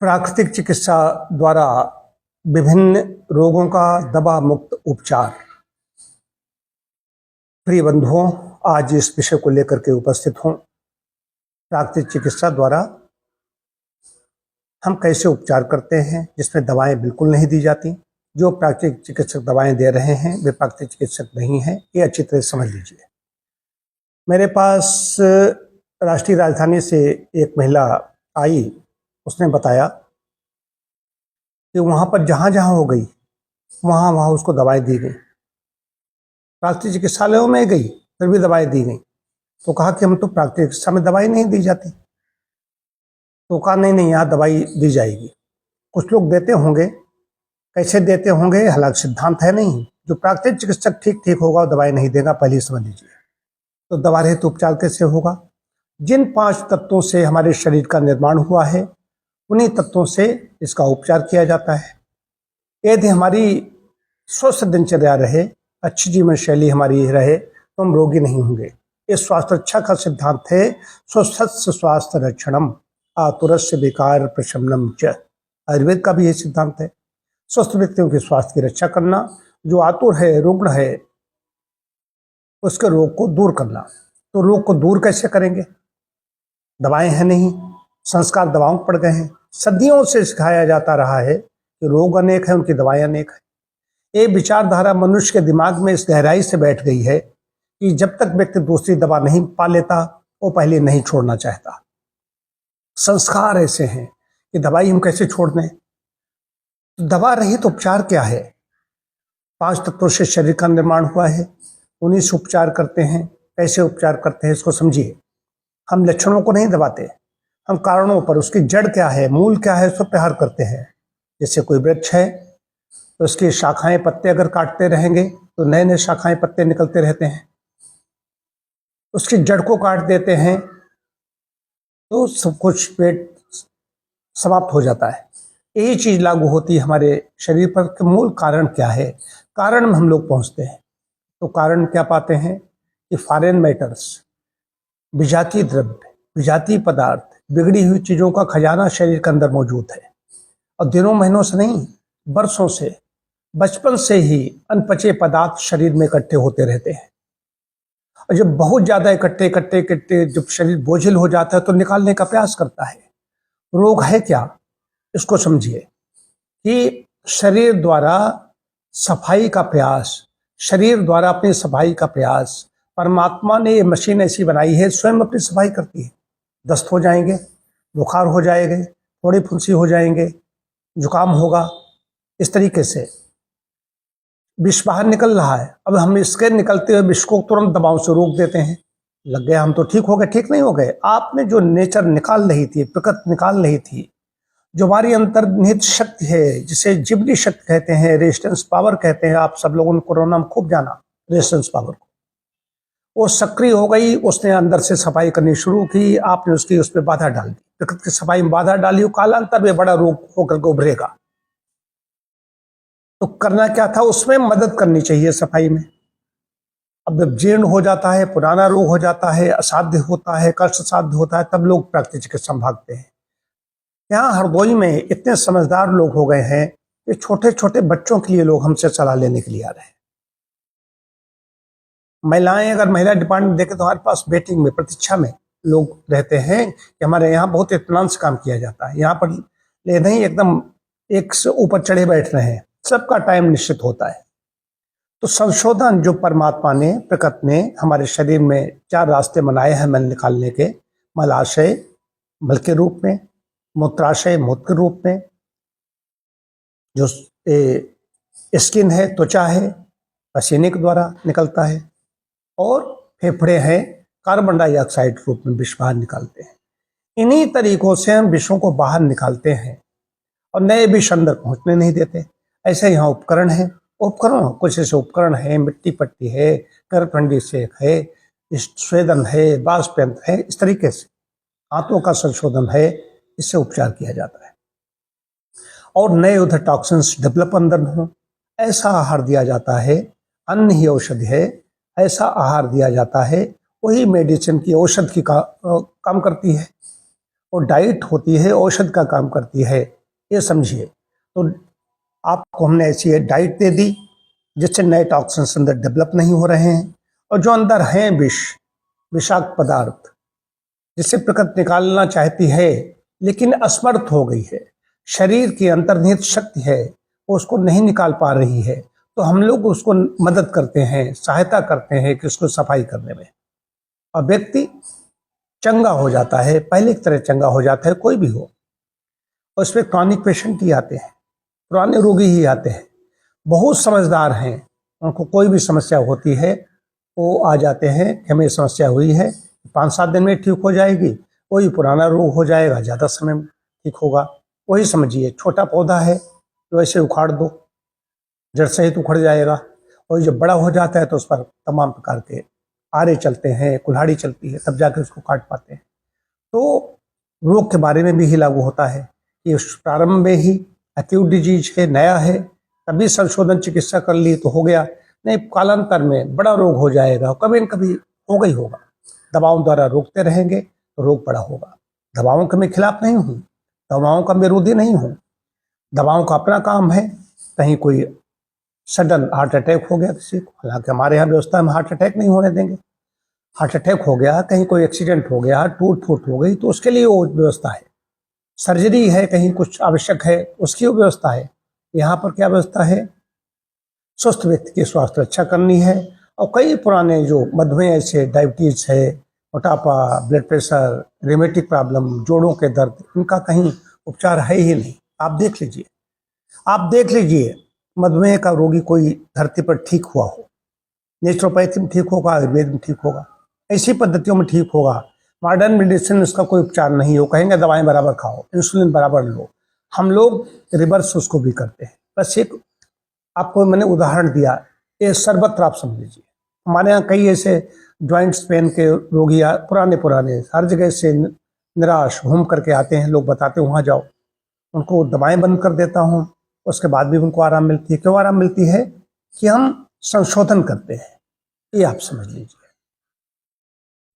प्राकृतिक चिकित्सा द्वारा विभिन्न रोगों का दवा मुक्त उपचार। प्रिय बंधुओं, आज इस विषय को लेकर के उपस्थित हूं। प्राकृतिक चिकित्सा द्वारा हम कैसे उपचार करते हैं जिसमें दवाएं बिल्कुल नहीं दी जाती। जो प्राकृतिक चिकित्सक दवाएं दे रहे हैं वे प्राकृतिक चिकित्सक नहीं हैं, ये अच्छी तरह समझ लीजिए। मेरे पास राष्ट्रीय राजधानी से एक महिला आई, उसने बताया कि वहाँ पर जहाँ जहाँ हो गई वहाँ वहाँ उसको दवाएं दी गई। प्राकृतिक चिकित्सालयों में गई फिर भी दवाएं दी गई। तो कहा कि हम तो प्राकृतिक चिकित्सा में दवाई नहीं दी जाती। तो कहा नहीं, यहाँ दवाई दी जाएगी। कुछ लोग देते होंगे, कैसे देते होंगे हालांकि सिद्धांत है नहीं। जो प्राकृतिक चिकित्सक ठीक होगा वो दवाई नहीं देगा, पहले ही समझ लीजिए। तो दवा रहित उपचार कैसे होगा? जिन 5 तत्वों से हमारे शरीर का निर्माण हुआ है उन्हीं तत्वों से इसका उपचार किया जाता है। यदि हमारी स्वस्थ दिनचर्या रहे, अच्छी जीवन शैली हमारी रहे तो हम रोगी नहीं होंगे। ये स्वास्थ्य रक्षा का सिद्धांत है, स्वस्थस्य स्वास्थ्य रक्षणम आतुरस्य विकार प्रशमनम च। आयुर्वेद का भी ये सिद्धांत है, स्वस्थ व्यक्तियों के स्वास्थ्य की रक्षा करना, जो आतुर है, रुग्ण है, उसके रोग को दूर करना। तो रोग को दूर कैसे करेंगे? दवाएं हैं नहीं, संस्कार दवाओं पड़ गए हैं। सदियों से सिखाया जाता रहा है कि रोग अनेक है, उनकी दवाएं अनेक है। ये विचारधारा मनुष्य के दिमाग में इस गहराई से बैठ गई है कि जब तक व्यक्ति दूसरी दवा नहीं पा लेता वो पहले नहीं छोड़ना चाहता। संस्कार ऐसे हैं कि दवाई हम कैसे छोड़ दें। तो दवा रहित उपचार क्या है? 5 तत्वों से शरीर का निर्माण हुआ है, उन्हीं से उपचार करते हैं। कैसे उपचार करते हैं इसको समझिए। हम लक्षणों को नहीं दबाते, हम कारणों पर, उसकी जड़ क्या है, मूल क्या है, उस पर प्रहार करते हैं। जैसे कोई वृक्ष है तो उसकी शाखाएं पत्ते अगर काटते रहेंगे तो नए नए शाखाएं पत्ते निकलते रहते हैं। उसकी जड़ को काट देते हैं तो सब कुछ पेट समाप्त हो जाता है। यही चीज लागू होती है हमारे शरीर पर कि मूल कारण क्या है। कारण में हम लोग पहुंचते हैं तो कारण क्या पाते हैं कि फॉरेन मैटर्स, विजातीय द्रव्य, विजातीय पदार्थ, बिगड़ी हुई चीजों का खजाना शरीर के अंदर मौजूद है। और दिनों महीनों से नहीं, वर्षों से, बचपन से ही अनपचे पदार्थ शरीर में इकट्ठे होते रहते हैं। और जब बहुत ज्यादा इकट्ठे जब शरीर बोझिल हो जाता है तो निकालने का प्रयास करता है। रोग है क्या, इसको समझिए कि शरीर द्वारा सफाई का प्रयास, शरीर द्वारा अपनी सफाई का प्रयास, परमात्मा ने ये मशीन ऐसी बनाई है, स्वयं अपनी सफाई करती है। दस्त हो जाएंगे, बुखार हो जाएंगे, थोड़ी फुंसी हो जाएंगे, जुकाम होगा, इस तरीके से विष बाहर निकल रहा है। अब हम इसके निकलते हुए विष को तुरंत दबाव से रोक देते हैं। लग गया हम तो ठीक हो गए, ठीक नहीं हो गए। आपने जो नेचर निकाल रही थी, प्रकृति निकाल रही थी, जो हमारी अंतर्निहित शक्ति है, जिसे जिबली शक्ति कहते हैं, रेजिस्टेंस पावर कहते हैं। आप सब लोगों ने कोरोना में खूब जाना रेजिस्टेंस पावर को। वो सक्रिय हो गई, उसने अंदर से सफाई करनी शुरू की, आपने उसकी उस पर बाधा डाल दी। प्रकृति की सफाई में बाधा डाली, कालांतर में बड़ा रोग होकर के उभरेगा। तो करना क्या था, उसमें मदद करनी चाहिए सफाई में। अब जब जीर्ण हो जाता है, पुराना रोग हो जाता है, असाध्य होता है, कष्ट साध्य होता है, तब लोग प्राकृतिक चिकित्सा में भागते हैं। यहाँ हरदोई में इतने समझदार लोग हो गए हैं कि छोटे छोटे बच्चों के लिए लोग हमसे सलाह लेने के लिए आ रहे हैं। महिलाएं, अगर महिला डिपार्टमेंट देखें तो हमारे पास वेटिंग में, प्रतीक्षा में लोग रहते हैं कि हमारे यहाँ बहुत इत्मीनान से काम किया जाता है। यहाँ पर ले नहीं, एकदम एक से ऊपर चढ़े बैठ रहे हैं, सबका टाइम निश्चित होता है। तो संशोधन जो परमात्मा ने, प्रकृति ने हमारे शरीर में 4 रास्ते बनाए हैं मल निकालने के। मलाशय मल के रूप में, मूत्राशय मूत्र के रूप में, जो स्किन है, त्वचा है, पसीने के द्वारा निकलता है, और फेफड़े हैं, कार्बन डाइऑक्साइड के रूप में विष बाहर निकालते हैं। इन्हीं तरीकों से हम विषों को बाहर निकालते हैं और नए विष अंदर पहुंचने नहीं देते। ऐसे यहाँ उपकरण है, उपकरण कुछ ऐसे उपकरण है, मिट्टी पट्टी है, करपंडी सेक है, स्वेदन है, बाष्प यंत्र है, इस तरीके से हाथों का संशोधन है, इससे उपचार किया जाता है। और नए उधर टॉक्सिन्स डेवलप अंदर हो, ऐसा आहार दिया जाता है। अन्न ही औषधि है, ऐसा आहार दिया जाता है, वही मेडिसिन की, औषध की काम करती है। और डाइट होती है, औषध का काम करती है, ये समझिए। तो आपको हमने ऐसी डाइट दे दी जिससे नए टॉक्सिन्स अंदर डेवलप नहीं हो रहे हैं, और जो अंदर हैं विषाक्त पदार्थ जिसे प्रकृति निकालना चाहती है लेकिन असमर्थ हो गई है, शरीर की अंतर्निहित शक्ति है वो उसको नहीं निकाल पा रही है, तो हम लोग उसको मदद करते हैं, सहायता करते हैं कि उसको सफाई करने में, और व्यक्ति चंगा हो जाता है, पहले की तरह चंगा हो जाता है, कोई भी हो। और इसमें क्रॉनिक पेशेंट ही आते हैं, पुराने रोगी ही आते हैं, बहुत समझदार हैं, उनको कोई भी समस्या होती है वो आ जाते हैं कि हमें समस्या हुई है, 5-7 दिन में ठीक हो जाएगी, वही पुराना रोग हो जाएगा, ज़्यादा समय में ठीक होगा। वही समझिए, छोटा पौधा है तो ऐसे उखाड़ दो, जड़ सहित उखड़ जाएगा, और जब बड़ा हो जाता है तो उस पर तमाम प्रकार के आरे चलते हैं, कुल्हाड़ी चलती है, तब जाकर उसको काट पाते हैं। तो रोग के बारे में भी ही लागू होता है कि उस प्रारंभ में ही एक्यूट डिजीज है, नया है, तभी संशोधन चिकित्सा कर ली तो हो गया, नहीं कालांतर में बड़ा रोग हो जाएगा, कभी न कभी होगा ही होगा। दवाओं द्वारा रोकते रहेंगे तो रोग बड़ा होगा। दवाओं के मैं खिलाफ नहीं हूँ, दवाओं का विरोधी नहीं हूँ, दवाओं का अपना काम है। कहीं कोई सडन हार्ट अटैक हो गया किसी को, हालांकि हमारे यहाँ व्यवस्था में हार्ट अटैक नहीं होने देंगे, हार्ट अटैक हो गया, कहीं कोई एक्सीडेंट हो गया, टूट फूट हो गई, तो उसके लिए वो व्यवस्था है। सर्जरी है, कहीं कुछ आवश्यक है, उसकी वो व्यवस्था है। यहाँ पर क्या व्यवस्था है? स्वस्थ व्यक्ति की स्वास्थ्य रक्षा करनी है। और कई पुराने जो मधुमेह से, डायबिटीज है, मोटापा, ब्लड प्रेशर, रिमेटिक प्रॉब्लम, जोड़ों के दर्द, इनका कहीं उपचार है ही नहीं। आप देख लीजिए, आप देख लीजिए, मधुमेह का रोगी कोई धरती पर ठीक हुआ हो, नेचुरोपैथी में ठीक होगा, आयुर्वेद में ठीक होगा, ऐसी पद्धतियों में ठीक होगा। मॉडर्न मेडिसिन उसका कोई उपचार नहीं हो, कहेंगे दवाएं बराबर खाओ, इंसुलिन बराबर लो। हम लोग रिवर्स उसको भी करते हैं। बस एक आपको मैंने उदाहरण दिया, ये सर्वत्र आप समझ लीजिए। हमारे यहाँ कई ऐसे जॉइंट्स पेन के रोगी पुराने हर जगह से निराश घूम करके आते हैं, लोग बताते हैं वहाँ जाओ, उनको दवाएं बंद कर देता हूँ, उसके बाद भी उनको आराम मिलती है। क्यों आराम मिलती है? कि हम संशोधन करते हैं, ये आप समझ लीजिए।